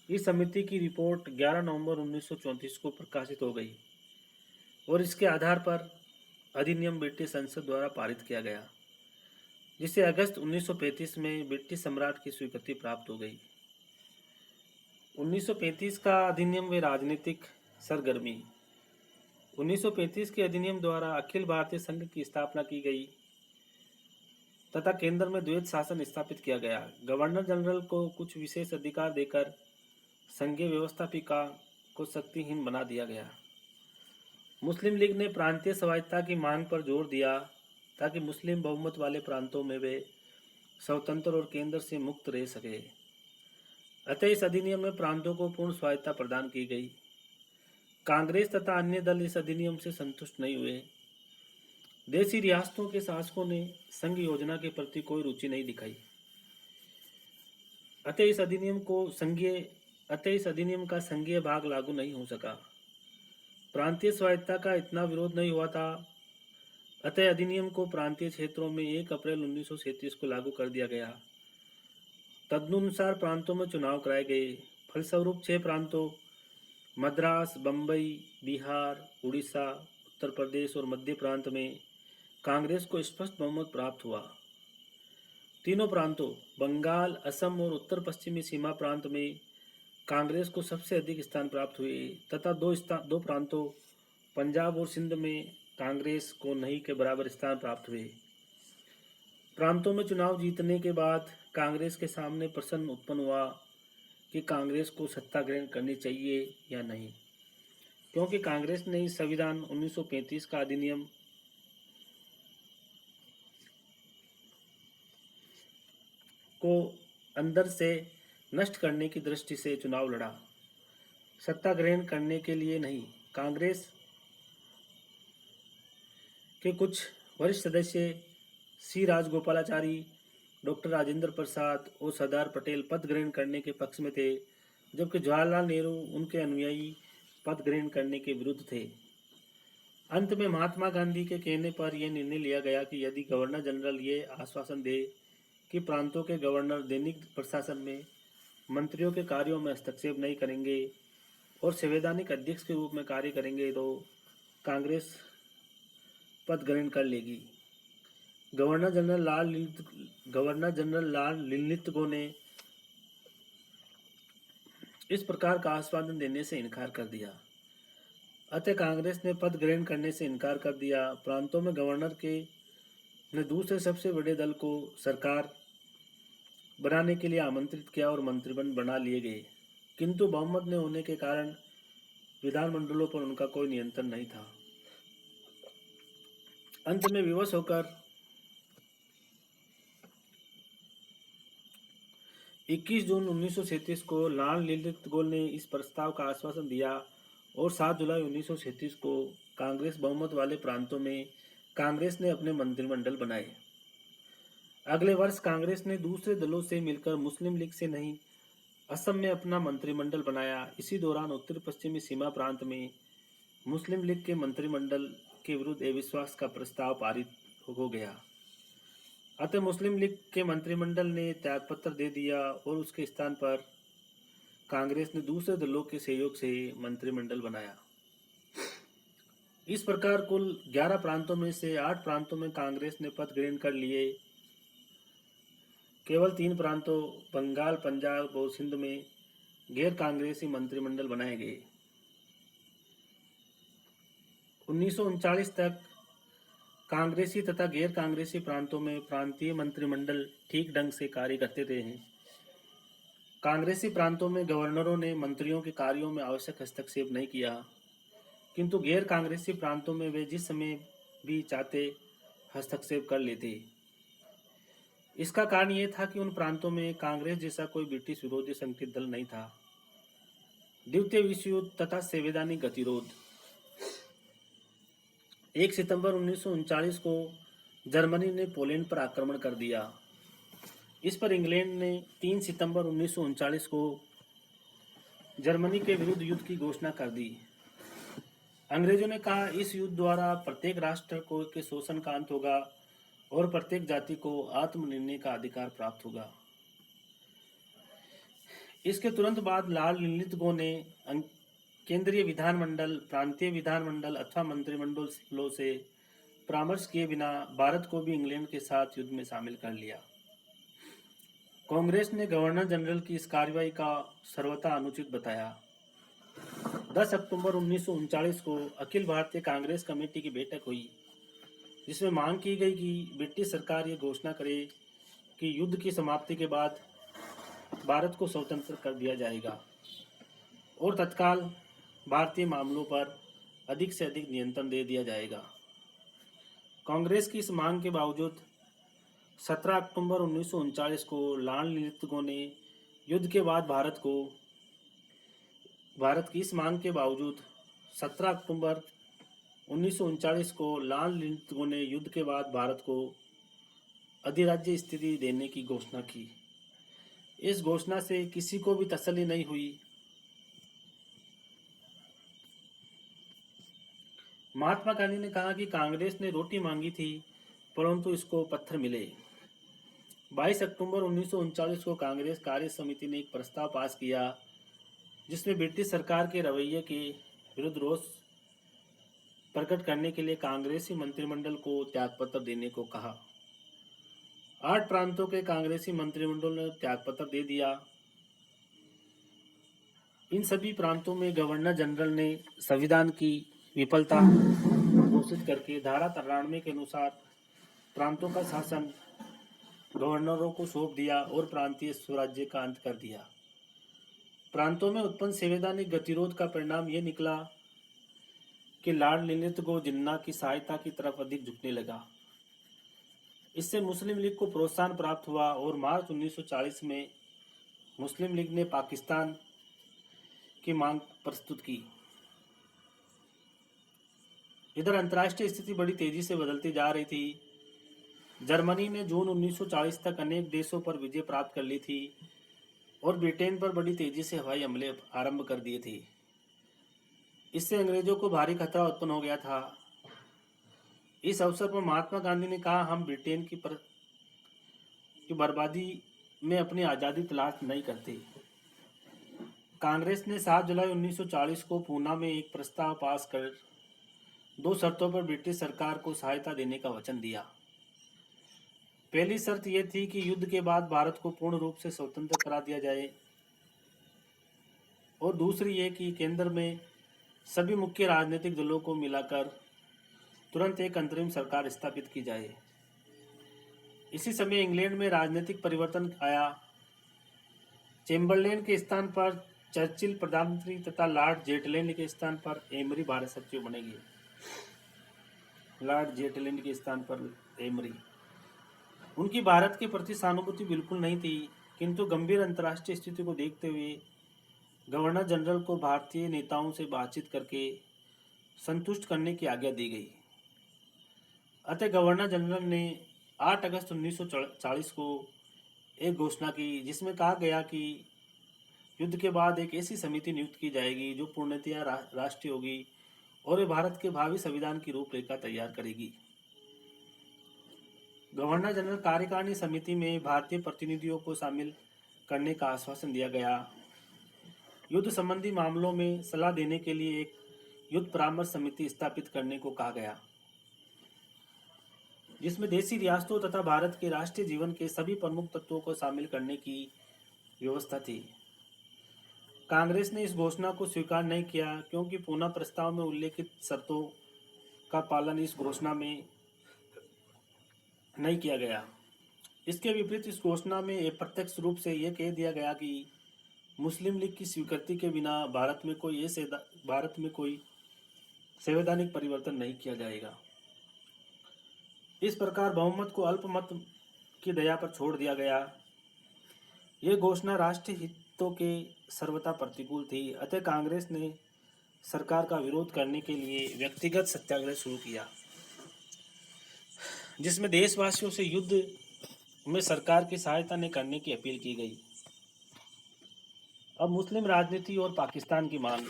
इस समिति की रिपोर्ट 11 नवंबर 1934 को प्रकाशित हो गई और इसके आधार पर अधिनियम ब्रिटिश संसद द्वारा पारित किया गया, जिसे अगस्त 1935 में ब्रिटिश सम्राट की स्वीकृति प्राप्त हो गई। 1935 का अधिनियम व राजनीतिक सरगर्मी। 1935 के अधिनियम द्वारा अखिल भारतीय संघ की स्थापना की गई तथा केंद्र में द्वैत शासन स्थापित किया गया। गवर्नर जनरल को कुछ विशेष अधिकार देकर संघीय व्यवस्थापिका को शक्तिहीन बना दिया गया। मुस्लिम लीग ने प्रांतीय स्वायत्तता की मांग पर जोर दिया ताकि मुस्लिम बहुमत वाले प्रांतों में वे स्वतंत्र और केंद्र से मुक्त रह सके। अतः इस अधिनियम में प्रांतों को पूर्ण स्वायत्तता प्रदान की गई। कांग्रेस तथा अन्य दल इस अधिनियम से संतुष्ट नहीं हुए। देशी रियासतों के शासकों ने संघ योजना के प्रति कोई रुचि नहीं दिखाई। अतः इस अधिनियम का संघीय भाग लागू नहीं हो सका। प्रांतीय स्वायत्तता का इतना विरोध नहीं हुआ था, अतः अधिनियम को प्रांतीय क्षेत्रों में 1 अप्रैल 1937 को लागू कर दिया गया। तदनुसार प्रांतों में चुनाव कराए गए। फलस्वरूप 6 प्रांतों मद्रास, बम्बई, बिहार, उड़ीसा, उत्तर प्रदेश और मध्य प्रांत में कांग्रेस को स्पष्ट बहुमत प्राप्त हुआ। तीनों प्रांतों बंगाल, असम और उत्तर पश्चिमी सीमा प्रांत में कांग्रेस को सबसे अधिक स्थान प्राप्त हुए तथा दो प्रांतों पंजाब और सिंध में कांग्रेस को नहीं के बराबर स्थान प्राप्त हुए। प्रांतों में चुनाव जीतने के बाद कांग्रेस के सामने प्रश्न उत्पन्न हुआ कि कांग्रेस को सत्ता ग्रहण करनी चाहिए या नहीं, क्योंकि कांग्रेस ने इस संविधान 1935 का अधिनियम को अंदर से नष्ट करने की दृष्टि से चुनाव लड़ा, सत्ता ग्रहण करने के लिए नहीं। कांग्रेस के कुछ वरिष्ठ सदस्य सी राजगोपालाचारी, डॉक्टर राजेंद्र प्रसाद और सरदार पटेल पद ग्रहण करने के पक्ष में थे, जबकि जवाहरलाल नेहरू उनके अनुयायी पद ग्रहण करने के विरुद्ध थे। अंत में महात्मा गांधी के कहने पर यह निर्णय लिया गया कि यदि गवर्नर जनरल ये आश्वासन दे कि प्रांतों के गवर्नर दैनिक प्रशासन में मंत्रियों के कार्यों में हस्तक्षेप नहीं करेंगे और संवैधानिक अध्यक्ष के रूप में कार्य करेंगे तो कांग्रेस पद ग्रहण कर लेगी। गवर्नर जनरल लाल लिनलिथगो ने इस प्रकार का आश्वासन देने से इनकार कर दिया। अतः कांग्रेस ने पद ग्रहण करने से इनकार कर दिया। प्रांतों में गवर्नर के ने दूसरे सबसे बड़े दल को सरकार बनाने के लिए आमंत्रित किया और मंत्रिमंडल बना लिए गए, किंतु बहुमत न होने के कारण विधानमंडलों पर उनका कोई नियंत्रण नहीं था। अंत में विवश होकर 21 जून 1937 को लाल लिनलिथगो ने इस प्रस्ताव का आश्वासन दिया और 7 जुलाई 1937 को कांग्रेस बहुमत वाले प्रांतों में कांग्रेस ने अपने मंत्रिमंडल बनाए। अगले वर्ष कांग्रेस ने दूसरे दलों से मिलकर मुस्लिम लीग से नहीं, असम में अपना मंत्रिमंडल बनाया। इसी दौरान उत्तर पश्चिमी सीमा प्रांत में मुस्लिम लीग के मंत्रिमंडल के विरुद्ध अविश्वास का प्रस्ताव पारित हो गया। अतः मुस्लिम लीग के मंत्रिमंडल ने त्यागपत्र दे दिया और उसके स्थान पर कांग्रेस ने दूसरे दलों के सहयोग से मंत्रिमंडल बनाया। इस प्रकार कुल 11 प्रांतों में से 8 प्रांतों में कांग्रेस ने पद ग्रहण कर लिए। केवल 3 प्रांतों बंगाल, पंजाब और सिंध में गैर कांग्रेसी मंत्रिमंडल बनाए गए। 1939 तक कांग्रेसी तथा गैर कांग्रेसी प्रांतों में प्रांतीय मंत्रिमंडल ठीक ढंग से कार्य करते रहे। कांग्रेसी प्रांतों में गवर्नरों ने मंत्रियों के कार्यों में आवश्यक हस्तक्षेप नहीं किया, किंतु गैर कांग्रेसी प्रांतों में वे जिस समय भी चाहते हस्तक्षेप कर लेते। इसका कारण यह था कि उन प्रांतों में कांग्रेस जैसा कोई ब्रिटिश विरोधी संगठित दल नहीं था। द्वितीय विश्व युद्ध तथा संवैधानिक गतिरोध। 1 सितंबर 1939 को जर्मनी ने पोलैंड पर आक्रमण कर दिया। इस पर इंग्लैंड ने 3 सितंबर 1939 को जर्मनी के विरुद्ध युद्ध की घोषणा कर दी। अंग्रेजों ने कहा इस युद्ध द्वारा प्रत्येक राष्ट्र को के शोषण का अंत होगा और प्रत्येक जाति को आत्मनिर्णय का अधिकार प्राप्त होगा। इसके तुरंत बाद लाल लिनलिथगो ने केंद्रीय विधानमंडल, प्रांतीय विधानमंडल अथवा मंत्रिमंडलों से परामर्श किए बिना भारत को भी इंग्लैंड के साथ युद्ध में शामिल कर लिया। कांग्रेस ने गवर्नर जनरल की इस कार्रवाई का सर्वथा अनुचित बताया। 10 अक्टूबर 1939 को अखिल भारतीय कांग्रेस कमेटी की बैठक हुई, जिसमें मांग की गई कि ब्रिटिश सरकार ये घोषणा करे कि युद्ध की समाप्ति के बाद भारत को स्वतंत्र कर दिया जाएगा और तत्काल भारतीय मामलों पर अधिक से अधिक नियंत्रण दे दिया जाएगा। कांग्रेस की इस मांग के बावजूद 17 अक्टूबर 1939 को लाल लिनलिथगो ने युद्ध के बाद भारत की इस मांग के बावजूद 17 अक्टूबर 1939 को लाल लिनलिथगो ने युद्ध के बाद भारत को अधिराज्य स्थिति देने की घोषणा की। इस घोषणा से किसी को भी तसल्ली नहीं हुई। महात्मा गांधी ने कहा कि कांग्रेस ने रोटी मांगी थी परंतु इसको पत्थर मिले। 22 अक्टूबर 1939 को कांग्रेस कार्य समिति ने एक प्रस्ताव पास किया जिसमें ब्रिटिश सरकार के रवैये के विरुद्ध रोष प्रकट करने के लिए कांग्रेसी मंत्रिमंडल को त्यागपत्र देने को कहा। 8 प्रांतों के कांग्रेसी मंत्रिमंडल ने त्यागपत्र दे दिया। इन सभी प्रांतों में गवर्नर जनरल ने संविधान की विफलता घोषित करके धारा 93 के अनुसार प्रांतों का शासन गवर्नरों को सौंप दिया और प्रांतीय स्वराज्य का अंत कर दिया। प्रांतों में उत्पन्न संवैधानिक गतिरोध का परिणाम यह निकला कि लॉर्ड लिनलिथगो जिन्ना की सहायता की तरफ अधिक झुकने लगा। इससे मुस्लिम लीग को प्रोत्साहन प्राप्त हुआ और मार्च 1940 में मुस्लिम लीग ने पाकिस्तान की मांग प्रस्तुत की। इधर अंतर्राष्ट्रीय स्थिति बड़ी तेजी से बदलती जा रही थी। जर्मनी ने जून 1940 तक अनेक देशों पर विजय प्राप्त कर ली थी और ब्रिटेन पर बड़ी तेजी से हवाई हमले आरंभ कर दिए थे। इससे अंग्रेजों को भारी खतरा उत्पन्न हो गया था। इस अवसर पर महात्मा गांधी ने कहा, हम ब्रिटेन की बर्बादी में अपनी आज़ादी तलाश नहीं करते। कांग्रेस ने 7 जुलाई 1940 को पूना में एक प्रस्ताव पास कर 2 शर्तों पर ब्रिटिश सरकार को सहायता देने का वचन दिया। पहली शर्त यह थी कि युद्ध के बाद भारत को पूर्ण रूप से स्वतंत्र करा दिया जाए और दूसरी ये कि केंद्र में सभी मुख्य राजनीतिक दलों को मिलाकर तुरंत एक अंतरिम सरकार स्थापित की जाए। इसी समय इंग्लैंड में राजनीतिक परिवर्तन आया। चेम्बरलेन के स्थान पर चर्चिल प्रधानमंत्री तथा लॉर्ड जेटलैंड के स्थान पर एमरी भारत सचिव बनेंगे। लॉर्ड जेटलैंड के स्थान पर एमरी। उनकी भारत के प्रति सहानुभूति बिल्कुल नहीं थी, किंतु गंभीर अंतर्राष्ट्रीय स्थिति को देखते हुए गवर्नर जनरल को भारतीय नेताओं से बातचीत करके संतुष्ट करने की आज्ञा दी गई। अतः गवर्नर जनरल ने 8 अगस्त 1940 को एक घोषणा की जिसमें कहा गया कि युद्ध के बाद एक ऐसी समिति नियुक्त की जाएगी जो पूर्णतया राष्ट्रीय होगी और वे भारत के भावी संविधान की रूपरेखा तैयार करेगी। गवर्नर जनरल कार्यकारिणी समिति में भारतीय प्रतिनिधियों को शामिल करने का आश्वासन दिया गया। युद्ध संबंधी मामलों में सलाह देने के लिए एक युद्ध परामर्श समिति स्थापित करने को कहा गया, जिसमें देशी रियासतों तथा भारत के राष्ट्रीय जीवन के सभी प्रमुख तत्वों को शामिल करने की व्यवस्था थी। कांग्रेस ने इस घोषणा को स्वीकार नहीं किया क्योंकि पूना प्रस्ताव में उल्लेखित शर्तों का पालन इस घोषणा में नहीं किया गया। इसके विपरीत इस घोषणा में अप्रत्यक्ष रूप से यह कह दिया गया कि मुस्लिम लीग की स्वीकृति के बिना भारत में कोई संवैधानिक परिवर्तन नहीं किया जाएगा। इस प्रकार बहुमत को अल्पमत की दया पर छोड़ दिया गया। यह घोषणा राष्ट्रीय हितों के सर्वथा प्रतिकूल थी। अतः कांग्रेस ने सरकार का विरोध करने के लिए व्यक्तिगत सत्याग्रह शुरू किया, जिसमें देशवासियों से युद्ध में सरकार की सहायता न करने की अपील की गई। अब मुस्लिम राजनीति और पाकिस्तान की मांग।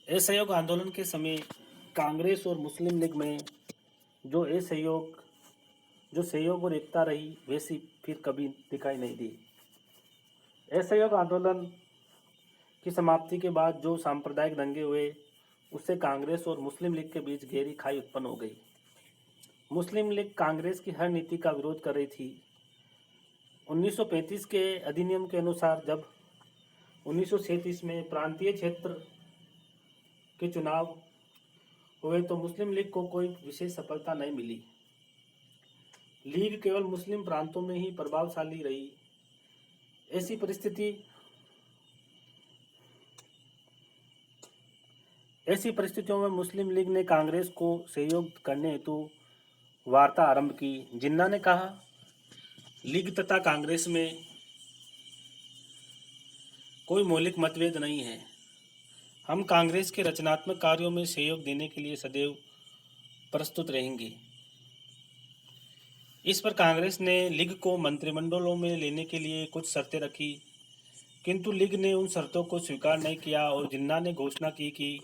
असहयोग आंदोलन के समय कांग्रेस और मुस्लिम लीग में जो सहयोग और एकता रही वैसी फिर कभी दिखाई नहीं दी। असहयोग आंदोलन की समाप्ति के बाद जो सांप्रदायिक दंगे हुए उससे कांग्रेस और मुस्लिम लीग के बीच गहरी खाई उत्पन्न हो गई। मुस्लिम लीग कांग्रेस की हर नीति का विरोध कर रही थी। 1935 के अधिनियम के अनुसार जब 1937 में प्रांतीय क्षेत्र के चुनाव हुए तो मुस्लिम लीग को कोई विशेष सफलता नहीं मिली। लीग केवल मुस्लिम प्रांतों में ही प्रभावशाली रही। ऐसी परिस्थितियों में मुस्लिम लीग ने कांग्रेस को सहयोग करने हेतु वार्ता आरंभ की। जिन्ना ने कहा, लीग तथा कांग्रेस में कोई मौलिक मतभेद नहीं है। हम कांग्रेस के रचनात्मक कार्यों में सहयोग देने के लिए सदैव प्रस्तुत रहेंगे। इस पर कांग्रेस ने लीग को मंत्रिमंडलों में लेने के लिए कुछ शर्तें रखी, किंतु लीग ने उन शर्तों को स्वीकार नहीं किया और जिन्ना ने घोषणा की कि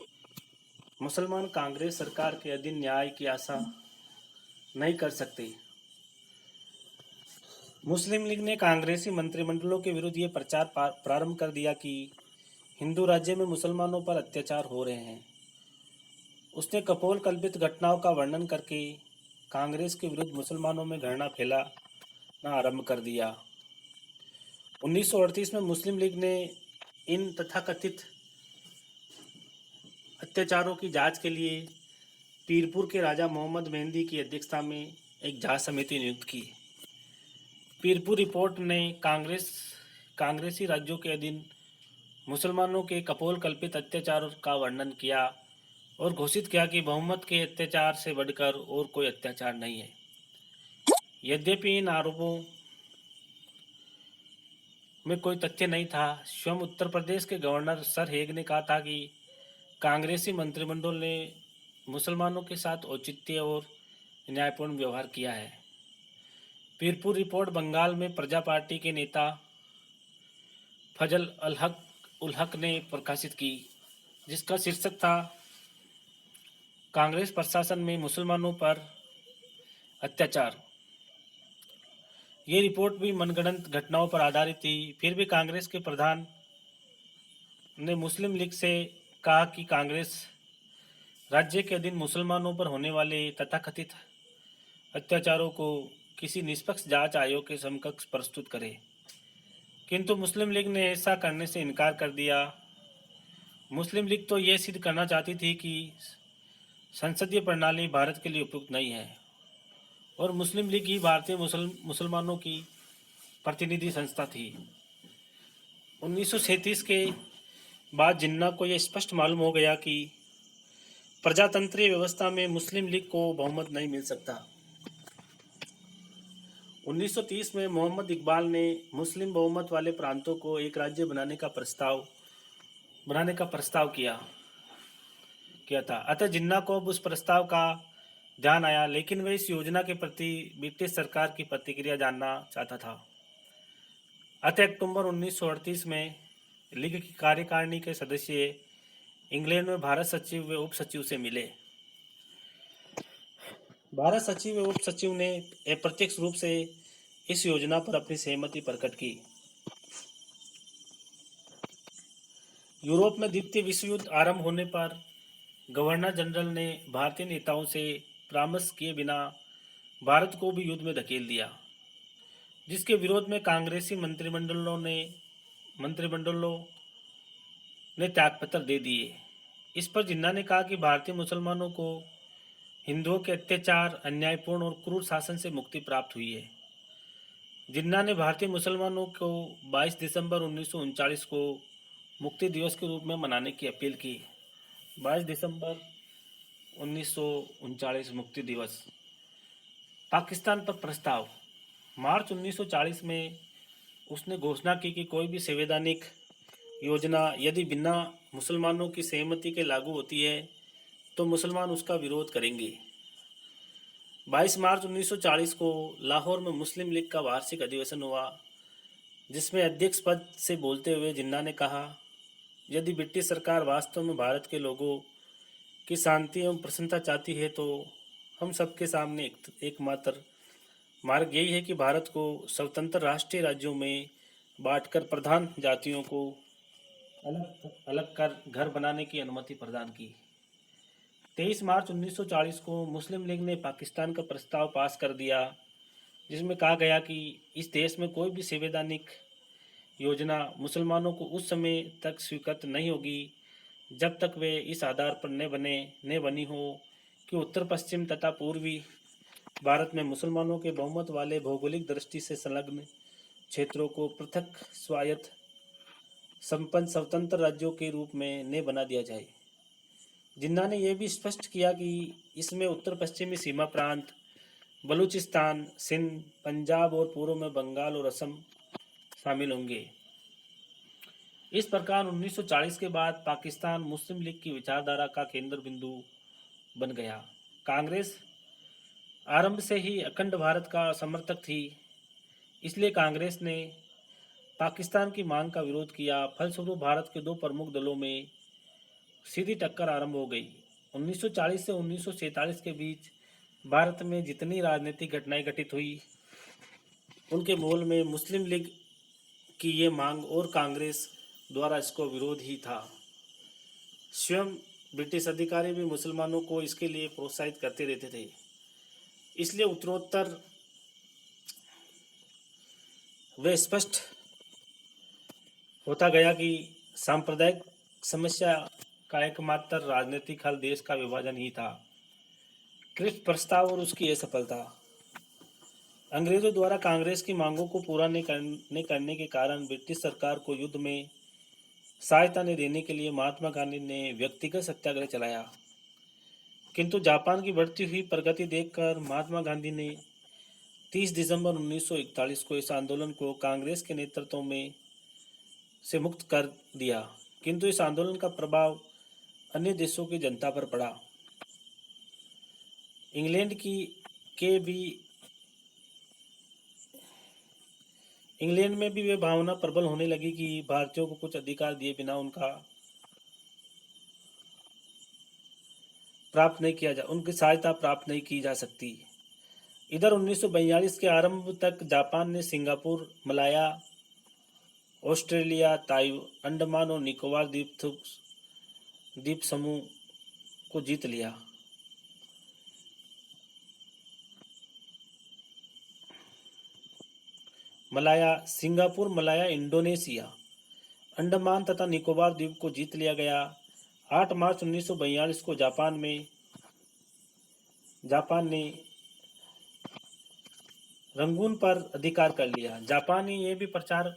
मुसलमान कांग्रेस सरकार के अधीन न्याय की आशा नहीं कर सकते। मुस्लिम लीग ने कांग्रेसी मंत्रिमंडलों के विरुद्ध ये प्रचार प्रारंभ कर दिया कि हिंदू राज्य में मुसलमानों पर अत्याचार हो रहे हैं। उसने कपोल कल्पित घटनाओं का वर्णन करके कांग्रेस के विरुद्ध मुसलमानों में घृणा फैलाना आरंभ कर दिया। 1938 में मुस्लिम लीग ने इन तथाकथित अत्याचारों की जांच के लिए पीरपुर के राजा मोहम्मद मेहंदी की अध्यक्षता में एक जांच समिति नियुक्त की। पीरपुर रिपोर्ट ने कांग्रेसी राज्यों के अधीन मुसलमानों के कपोल कल्पित अत्याचार का वर्णन किया और घोषित किया कि बहुमत के अत्याचार से बढ़कर और कोई अत्याचार नहीं है। यद्यपि इन आरोपों में कोई तथ्य नहीं था। स्वयं उत्तर प्रदेश के गवर्नर सर हेग ने कहा था कि कांग्रेसी मंत्रिमंडल ने मुसलमानों के साथ औचित्य और न्यायपूर्ण व्यवहार किया है। पीरपुर रिपोर्ट बंगाल में प्रजा पार्टी के नेता फजल उल हक ने प्रकाशित की, जिसका शीर्षक था कांग्रेस प्रशासन में मुसलमानों पर अत्याचार। ये रिपोर्ट भी मनगढ़ंत घटनाओं पर आधारित थी। फिर भी कांग्रेस के प्रधान ने मुस्लिम लीग से कहा कि कांग्रेस राज्य के अधीन मुसलमानों पर होने वाले तथाकथित अत्याचारों को किसी निष्पक्ष जांच आयोग के समकक्ष प्रस्तुत करे, किंतु मुस्लिम लीग ने ऐसा करने से इनकार कर दिया। मुस्लिम लीग तो ये सिद्ध करना चाहती थी कि संसदीय प्रणाली भारत के लिए उपयुक्त नहीं है और मुस्लिम लीग ही भारतीय मुसलमानों की प्रतिनिधि संस्था थी। 1937 के बाद जिन्ना को यह स्पष्ट मालूम हो गया कि प्रजातंत्रीय व्यवस्था में मुस्लिम लीग को बहुमत नहीं मिल सकता। 1930 में मोहम्मद इकबाल ने मुस्लिम बहुमत वाले प्रांतों को एक राज्य बनाने का प्रस्ताव किया था। अतः जिन्ना को अब उस प्रस्ताव का ध्यान आया, लेकिन वह इस योजना के प्रति ब्रिटिश सरकार की प्रतिक्रिया जानना चाहता था। अतः अक्टूबर 1938 में लीग की कार्यकारिणी के सदस्य इंग्लैंड में भारत सचिव व उप सचिव से मिले। भारत सचिव व उप सचिव ने अप्रत्यक्ष रूप से इस योजना पर अपनी सहमति प्रकट की। यूरोप में द्वितीय विश्व युद्ध आरंभ होने पर गवर्नर जनरल ने भारतीय नेताओं से परामर्श किए बिना भारत को भी युद्ध में धकेल दिया, जिसके विरोध में कांग्रेसी मंत्रिमंडलों ने त्यागपत्र दे दिए। इस पर जिन्ना ने कहा कि भारतीय मुसलमानों को हिंदुओं के अत्याचार, अन्यायपूर्ण और क्रूर शासन से मुक्ति प्राप्त हुई है। जिन्ना ने भारतीय मुसलमानों को 22 दिसंबर 1939 को मुक्ति दिवस के रूप में मनाने की अपील की। 22 दिसंबर 1939 मुक्ति दिवस। पाकिस्तान पर प्रस्ताव। मार्च 1940 में उसने घोषणा की कि कोई भी संवैधानिक योजना यदि बिना मुसलमानों की सहमति के लागू होती है तो मुसलमान उसका विरोध करेंगे। 22 मार्च 1940 को लाहौर में मुस्लिम लीग का वार्षिक अधिवेशन हुआ, जिसमें अध्यक्ष पद से बोलते हुए जिन्ना ने कहा, यदि ब्रिटिश सरकार वास्तव में भारत के लोगों की शांति एवं प्रसन्नता चाहती है तो हम सबके सामने एकमात्र मार्ग यही है कि भारत को स्वतंत्र राष्ट्रीय राज्यों में बांटकर प्रधान जातियों को अलग कर घर बनाने की अनुमति प्रदान की। 23 मार्च 1940 को मुस्लिम लीग ने पाकिस्तान का प्रस्ताव पास कर दिया, जिसमें कहा गया कि इस देश में कोई भी संवैधानिक योजना मुसलमानों को उस समय तक स्वीकृत नहीं होगी जब तक वे इस आधार पर न बनी हो कि उत्तर पश्चिम तथा पूर्वी भारत में मुसलमानों के बहुमत वाले भौगोलिक दृष्टि से संलग्न क्षेत्रों को पृथक स्वायत्त संपन्न स्वतंत्र राज्यों के रूप में न बना दिया जाए। जिन्ना ने यह भी स्पष्ट किया कि इसमें उत्तर पश्चिमी सीमा प्रांत, बलूचिस्तान, सिंध, पंजाब और पूर्व में बंगाल और असम शामिल होंगे। इस प्रकार 1940 के बाद पाकिस्तान मुस्लिम लीग की विचारधारा का केंद्र बिंदु बन गया। कांग्रेस आरंभ से ही अखंड भारत का समर्थक थी, इसलिए कांग्रेस ने पाकिस्तान की मांग का विरोध किया। फलस्वरूप भारत के दो प्रमुख दलों में सीधी टक्कर आरंभ हो गई। 1940 से 1947 के बीच भारत में जितनी राजनीतिक घटनाएं घटित हुई, उनके मूल में मुस्लिम लीग की ये मांग और कांग्रेस द्वारा इसको विरोध ही था। स्वयं ब्रिटिश अधिकारी भी मुसलमानों को इसके लिए प्रोत्साहित करते रहते थे। इसलिए उत्तरोत्तर वे स्पष्ट होता गया कि सांप्रदायिक समस्या का एकमात्र राजनीतिक हल देश का विभाजन ही था। क्रिप्स प्रस्ताव और उसकी असफलता। अंग्रेजों द्वारा कांग्रेस की मांगों को पूरा नहीं करने के कारण ब्रिटिश सरकार को युद्ध में सहायता नहीं देने के लिए महात्मा गांधी ने व्यक्तिगत सत्याग्रह चलाया। किंतु जापान की बढ़ती हुई प्रगति देखकर महात्मा गांधी ने 30 दिसंबर 1941 को इस आंदोलन को कांग्रेस के नेतृत्व में से मुक्त कर दिया। किंतु इस आंदोलन का प्रभाव अन्य देशों की जनता पर पड़ा। इंग्लैंड की के भी इंग्लैंड में भी वे भावना प्रबल होने लगी कि भारतीयों को कुछ अधिकार दिए बिना उनकी सहायता प्राप्त नहीं की जा सकती। इधर 1942 के आरंभ तक जापान ने सिंगापुर, मलाया, ऑस्ट्रेलिया, अंडमान और निकोबार द्वीप समूह को जीत लिया। सिंगापुर, मलाया, इंडोनेशिया, अंडमान तथा निकोबार द्वीप को जीत लिया गया। 8 मार्च 1942 को जापान ने रंगून पर अधिकार कर लिया। जापान ने यह भी प्रचार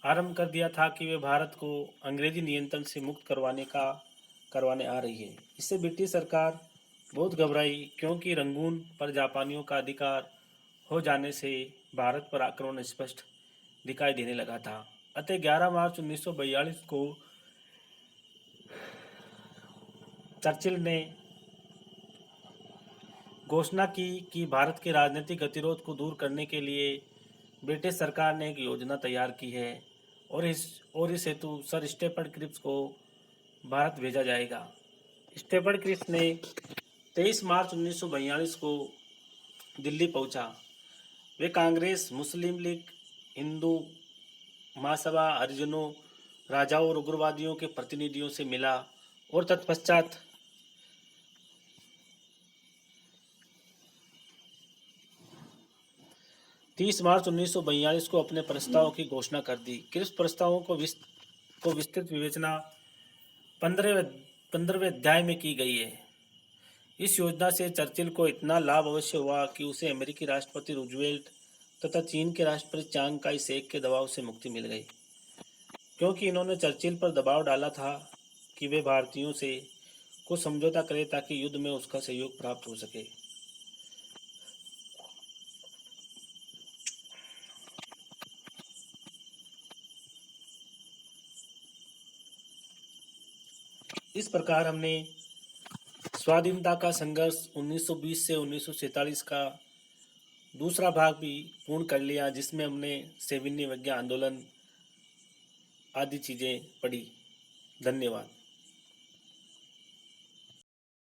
आरंभ कर दिया था कि वे भारत को अंग्रेजी नियंत्रण से मुक्त करवाने आ रही है। इससे ब्रिटिश सरकार बहुत घबराई, क्योंकि रंगून पर जापानियों का अधिकार हो जाने से भारत पर आक्रमण स्पष्ट दिखाई देने लगा था। अतः 11 मार्च 1942 को चर्चिल ने घोषणा की कि भारत के राजनीतिक गतिरोध को दूर करने के लिए ब्रिटिश सरकार ने एक योजना तैयार की है और इस हेतु सर स्टेफर्ड क्रिप्स को भारत भेजा जाएगा। स्टेफर्ड क्रिप्स ने 23 मार्च 1942 को दिल्ली पहुंचा। वे कांग्रेस, मुस्लिम लीग, हिंदू महासभा, हरिजनों, राजाओं और उग्रवादियों के प्रतिनिधियों से मिला और तत्पश्चात 30 मार्च 1942 को अपने प्रस्ताव की घोषणा कर दी। क्रिप्स प्रस्तावों को विस्तृत विवेचना 15वें अध्याय में की गई है। इस योजना से चर्चिल को इतना लाभ अवश्य हुआ कि उसे अमेरिकी राष्ट्रपति रूजवेल्ट तथा चीन के राष्ट्रपति चांग काई शेक के दबाव से मुक्ति मिल गई, क्योंकि इन्होंने चर्चिल पर दबाव डाला था कि वे भारतीयों से कुछ समझौता करे ताकि युद्ध में उसका सहयोग प्राप्त हो सके। इस प्रकार हमने स्वाधीनता का संघर्ष 1920 से 1947 का दूसरा भाग भी पूर्ण कर लिया, जिसमें हमने सविनय अवज्ञा आंदोलन आदि चीज़ें पढ़ी। धन्यवाद।